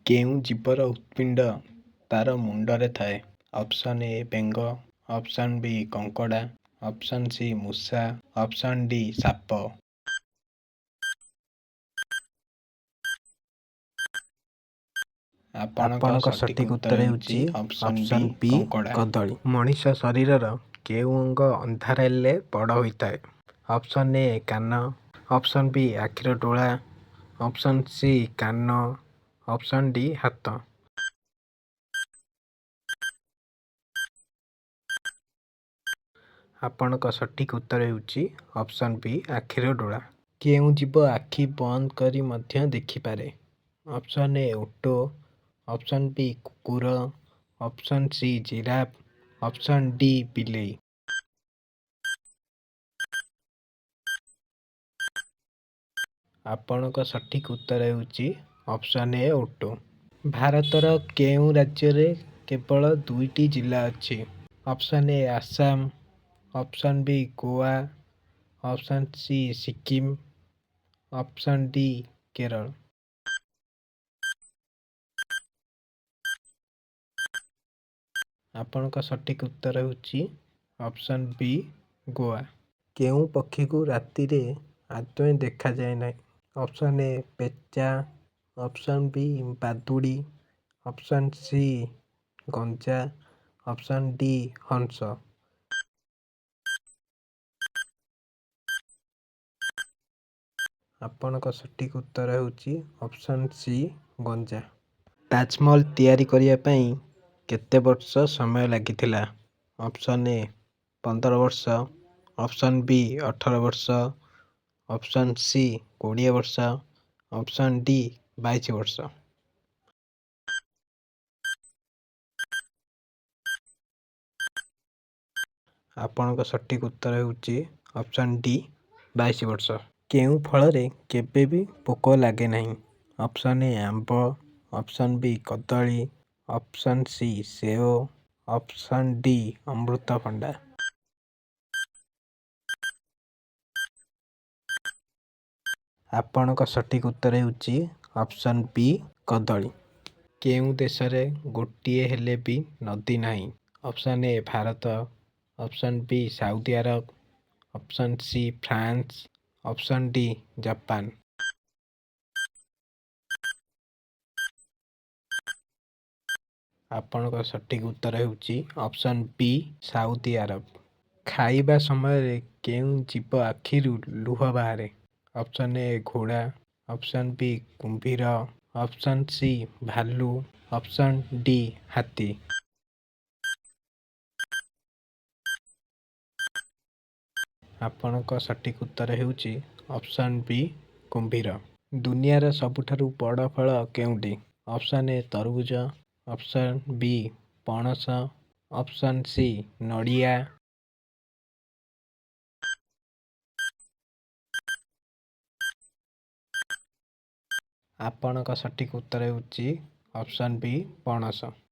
କେଉଁ ଜୀବର ହୃତ୍ପିଣ୍ଡ ତାର ମୁଣ୍ଡରେ ଥାଏ? ଅପସନ୍ ଏ ବେଙ୍ଗ, ଅପସନ୍ ବି କଙ୍କଡ଼ା, ଅପସନ୍ ସି ମୂଷା, ଅପସନ୍ ଡି ସାପ। ଆପଣଙ୍କ ସଠିକ୍ ଉତ୍ତର ହେଉଛି ଅପସନ୍ ବି କଦଳୀ। ମଣିଷ ଶରୀରର କେଉଁ ଅଙ୍ଗ ଅନ୍ଧାର ହେଲେ ବଡ଼ ହୋଇଥାଏ? ଅପସନ୍ ଏ କାନ, ଅପସନ୍ ବି ଆଖିର ଡୋଳା, ଅପସନ୍ ସି କାନ, ଅପସନ୍ ଡି ହାତ। ଆପଣଙ୍କ ସଠିକ୍ ଉତ୍ତର ହେଉଛି ଅପସନ୍ ବି ଆଖିର ଡୋଳା। କେଉଁ ଜୀବ ଆଖି ବନ୍ଦ କରି ମଧ୍ୟ ଦେଖିପାରେ? ଅପସନ୍ ଏ ଓଟ, ଅପସନ୍ ବି କୁକୁର, option C giraffe, option D ବିଲେଇ। ଆପଣଙ୍କ ସଠିକ୍ ଉତ୍ତର ହେଉଛି ଅପସନ୍ ଏ ଓଟ। ଭାରତର କେଉଁ ରାଜ୍ୟରେ କେବଳ 2ଟି ଜିଲ୍ଲା ଅଛି? Option A Assam, option B Goa, option C Sikkim, option D Kerala. ଆପଣଙ୍କ ସଠିକ୍ ଉତ୍ତର ହେଉଛି ଅପସନ୍ ବି ଗୋଆ। କେଉଁ ପକ୍ଷୀକୁ ରାତିରେ ଆଦୌ ଦେଖାଯାଏ ନାହିଁ? ଅପସନ୍ ଏ ପେଚା, ଅପସନ୍ ବି ବାଦୁଡ଼ି, ଅପସନ୍ ସି ଗଞ୍ଜା, ଅପସନ୍ ଡି ହଂସ। ଆପଣଙ୍କ ସଠିକ୍ ଉତ୍ତର ହେଉଛି ଅପସନ୍ ସି ଗଞ୍ଜା। ତାଜମହଲ ତିଆରି କରିବା ପାଇଁ କେତେ ବର୍ଷ ସମୟ ଲାଗିଥିଲା? ଅପସନ୍ ଏ 15 ବର୍ଷ, ଅପସନ୍ ବି 18 ବର୍ଷ, ଅପସନ୍ ସି 20 ବର୍ଷ, ଅପସନ୍ ଡି 22 ବର୍ଷ। ଆପଣଙ୍କ ସଠିକ୍ ଉତ୍ତର ହେଉଛି ଅପସନ୍ ଡି 22 ବର୍ଷ। କେଉଁ ଫଳରେ କେବେ ବି ପୋକ ଲାଗେ ନାହିଁ? ଅପସନ୍ ଏ ଆମ୍ବ, ଅପସନ୍ ବି କଦଳୀ, ଅପସନ୍ ସି ସେଓ, ଅପସନ୍ ଡି ଅମୃତଭଣ୍ଡା। ଆପଣଙ୍କ ସଠିକ୍ ଉତ୍ତର ହେଉଛି ଅପସନ୍ ବି କଦଳୀ। କେଉଁ ଦେଶରେ ଗୋଟିଏ ହେଲେ ବି ନଦୀ ନାହିଁ? Option A Bharat, option B Saudi Arab, option C France, option D Japan. ଆପଣଙ୍କ ସଠିକ୍ ଉତ୍ତର ହେଉଛି ଅପସନ୍ ବି ସାଉଦି ଆରବ। ଖାଇବା ସମୟରେ କେଉଁ ଜୀବ ଆଖିରୁ ଲୁହ ବାହାରେ? ଅପସନ୍ ଏ ଘୋଡ଼ା, ଅପସନ୍ ବି କୁମ୍ଭୀର, ଅପସନ୍ ସି ଭାଲୁ, ଅପସନ୍ ଡି ହାତୀ। ଆପଣଙ୍କ ସଠିକ୍ ଉତ୍ତର ହେଉଛି ଅପସନ୍ ବି କୁମ୍ଭୀର। ଦୁନିଆର ସବୁଠାରୁ ବଡ଼ ଫଳ କେଉଁଟି? ଅପସନ୍ ଏ ତରଭୁଜ, ଅପସନ୍ ବି ପଣସ, ଅପସନ୍ ସି ନଡ଼ିଆ। ଆପଣଙ୍କ ସଠିକ୍ ଉତ୍ତର ହେଉଛି ଅପସନ୍ ବି ପଣସ।